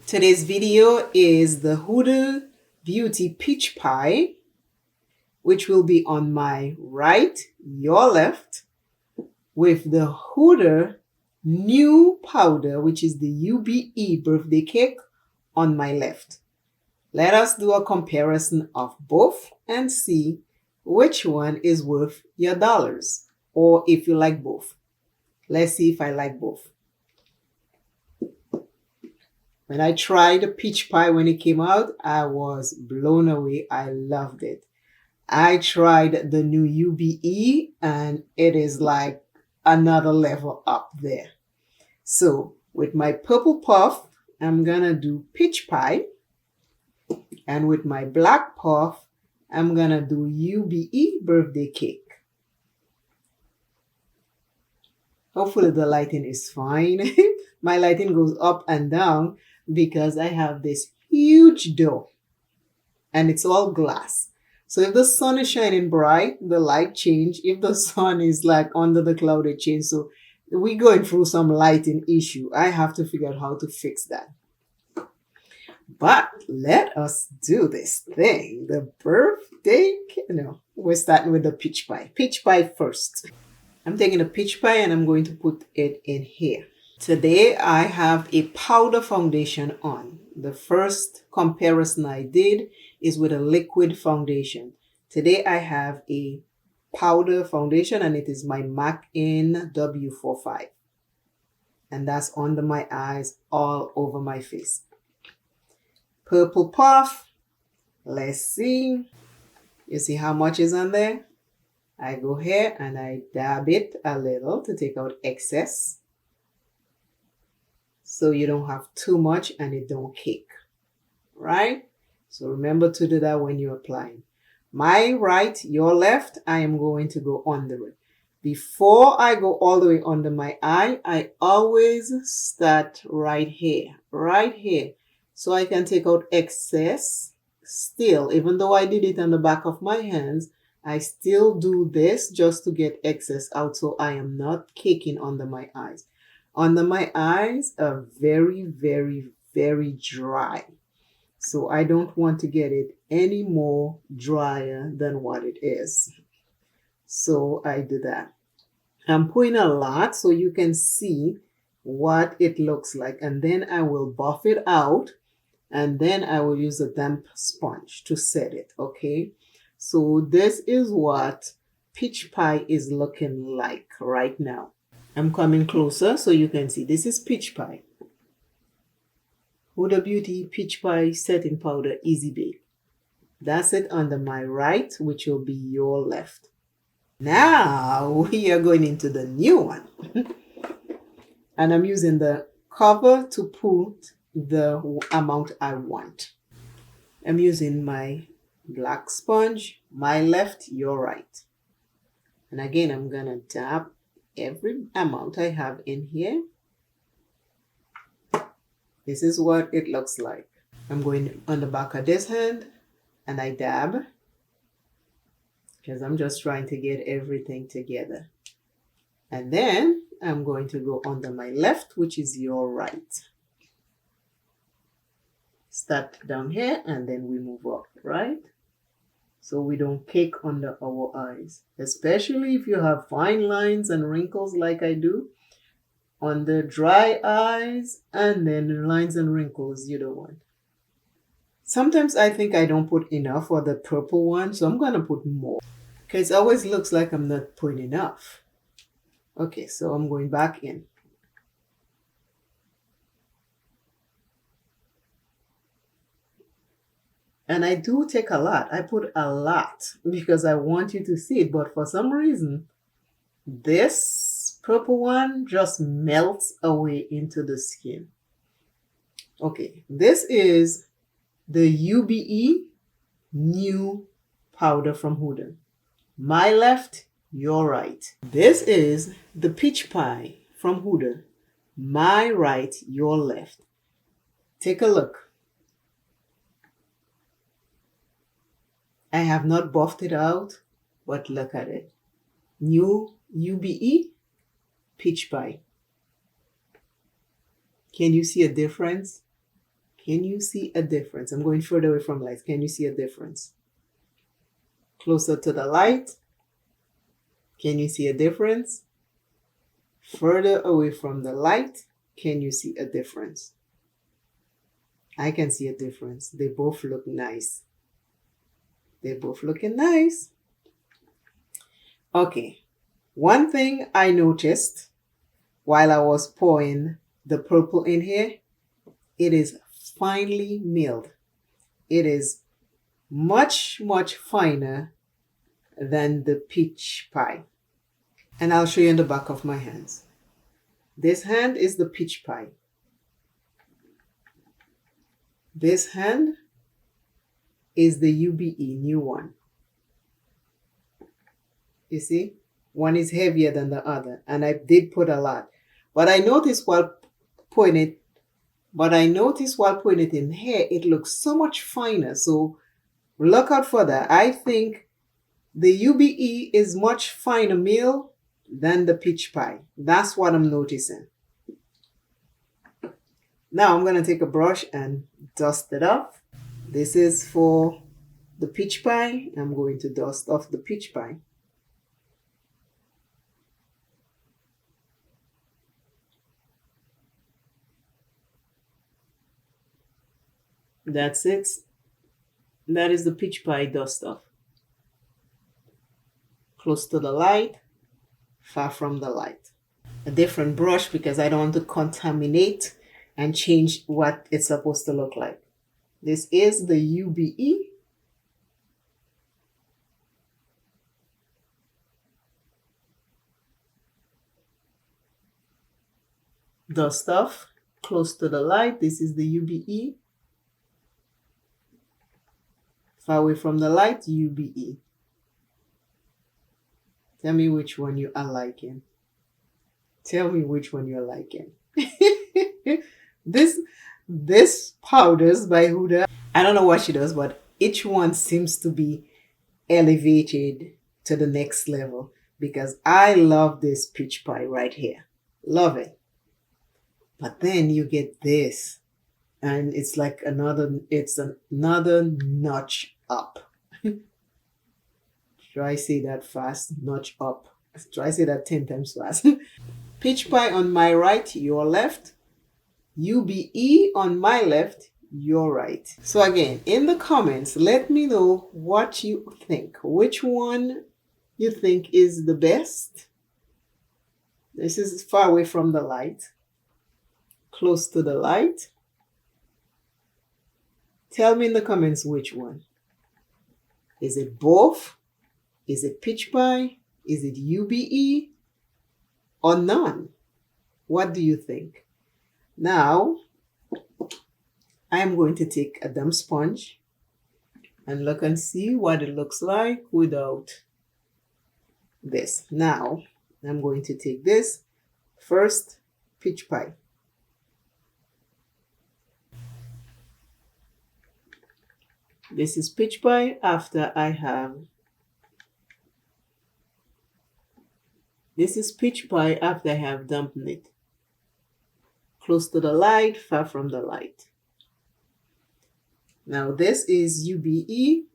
Today's video is the Huda Beauty Peach Pie, which will be on my right, your left, with the Huda new powder, which is the UBE birthday cake, on my left. Let us do a comparison of both and see which one is worth your dollars, or if you like both. Let's see if I like both. When I tried the peach pie when it came out, I was blown away. I loved it. I tried the new UBE and it is like another level up there. So with my purple puff, I'm gonna do peach pie. And with my black puff, I'm gonna do UBE birthday cake. Hopefully the lighting is fine. My lighting goes up and down because I have this huge dough and it's all glass. So if the sun is shining bright, the light change. If the sun is like under the cloud, it change. So we're going through some lighting issue. I have to figure out how to fix that. But let us do this thing. The birthday cake. No, we're starting with the peach pie. Peach pie first. I'm taking a peach pie and I'm going to put it in here. Today I have a powder foundation on. The first comparison I did is with a liquid foundation. Today I have a powder foundation and it is my MAC in W45. And that's under my eyes, all over my face. Purple puff. Let's see. You see how much is on there? I go here and I dab it a little to take out excess. So you don't have too much and it don't cake, right? So remember to do that when you're applying. My right, your left, I am going to go under it. Before I go all the way under my eye, I always start right here, so I can take out excess. Still, even though I did it on the back of my hands, I still do this just to get excess out so I am not caking under my eyes. Under my eyes are very, very, very dry. So I don't want to get it any more drier than what it is. So I do that. I'm putting a lot so you can see what it looks like. And then I will buff it out. And then I will use a damp sponge to set it, okay? So this is what peach pie is looking like right now. I'm coming closer so you can see. This is peach pie. Huda Beauty Peach Pie Setting Powder Easy Bake. That's it under my right, which will be your left. Now we are going into the new one. And I'm using the cover to put the amount I want. I'm using my black sponge, my left, your right. And again, I'm gonna dab every amount I have in here. This is what it looks like. I'm going on the back of this hand and I dab because I'm just trying to get everything together. And then I'm going to go under my left, which is your right. Start down here and then we move up, right? So we don't cake under our eyes, especially if you have fine lines and wrinkles like I do. On the dry eyes and then lines and wrinkles you don't want. Sometimes I think I don't put enough for the purple one, so I'm going to put more. Because it always looks like I'm not putting enough. Okay, so I'm going back in. And I do take a lot. I put a lot because I want you to see it. But for some reason, this purple one just melts away into the skin. Okay, this is the UBE new powder from Huda. My left, your right. This is the peach pie from Huda. My right, your left. Take a look. I have not buffed it out, but look at it. New UBE peach pie. Can you see a difference? Can you see a difference? I'm going further away from light. Can you see a difference? Closer to the light. Can you see a difference? Further away from the light. Can you see a difference? I can see a difference. They both look nice. They're both looking nice. Okay. One thing I noticed while I was pouring the purple in here, it is finely milled. It is much, much finer than the peach pie. And I'll show you in the back of my hands. This hand is the peach pie. This hand is the UBE, new one. You see? One is heavier than the other. And I did put a lot. But I noticed while pouring it in here, it looks so much finer. So look out for that. I think the UBE is much finer meal than the peach pie. That's what I'm noticing. Now I'm going to take a brush and dust it off. This is for the peach pie. I'm going to dust off the peach pie. That's it. That is the peach pie dust off. Close to the light, far from the light. A different brush because I don't want to contaminate and change what it's supposed to look like. This is the UBE. Dust off, close to the light. This is the UBE. Far away from the light, UBE. Tell me which one you are liking. Tell me which one you're liking. This powders by Huda, I don't know what she does, but each one seems to be elevated to the next level because I love this peach pie right here. Love it. But then you get this and it's like another notch up. Try say that fast, notch up. Try say that 10 times fast. Peach pie on my right, your left. UBE on my left, your right. So again, in the comments, let me know what you think. Which one you think is the best? This is far away from the light. Close to the light. Tell me in the comments which one. Is it both? Is it peach pie? Is it UBE? Or none? What do you think? Now, I am going to take a damp sponge and look and see what it looks like without this. Now, I'm going to take this first peach pie. This is peach pie after I have dampened it. Close to the light, far from the light. Now this is UBE.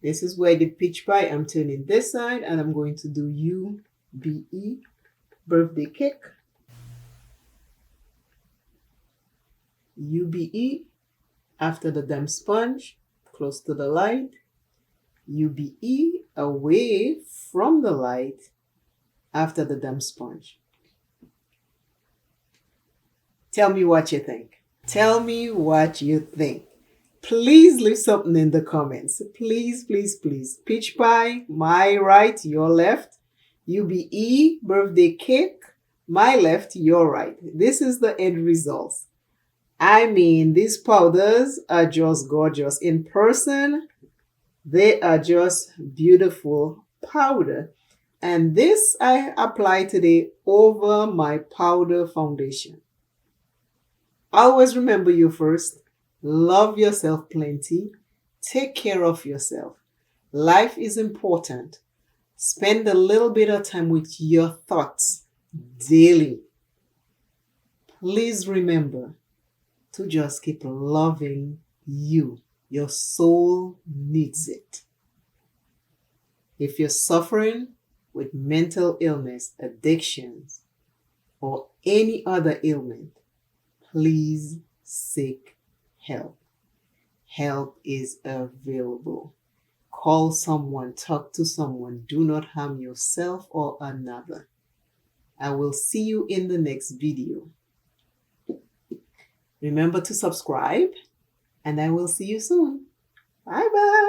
This is where the peach pie, I'm turning this side and I'm going to do UBE, birthday cake. UBE after the damp sponge, close to the light. UBE away from the light after the damp sponge. Tell me what you think. Tell me what you think. Please leave something in the comments. Please, please, please. Peach pie, my right, your left. UBE, birthday cake, my left, your right. This is the end results. I mean, these powders are just gorgeous. In person, they are just beautiful powder. And this I apply today over my powder foundation. Always remember you first. Love yourself plenty. Take care of yourself. Life is important. Spend a little bit of time with your thoughts daily. Please remember to just keep loving you. Your soul needs it. If you're suffering with mental illness, addictions, or any other ailment, please seek help. Help is available. Call someone, talk to someone. Do not harm yourself or another. I will see you in the next video. Remember to subscribe, and I will see you soon. Bye bye.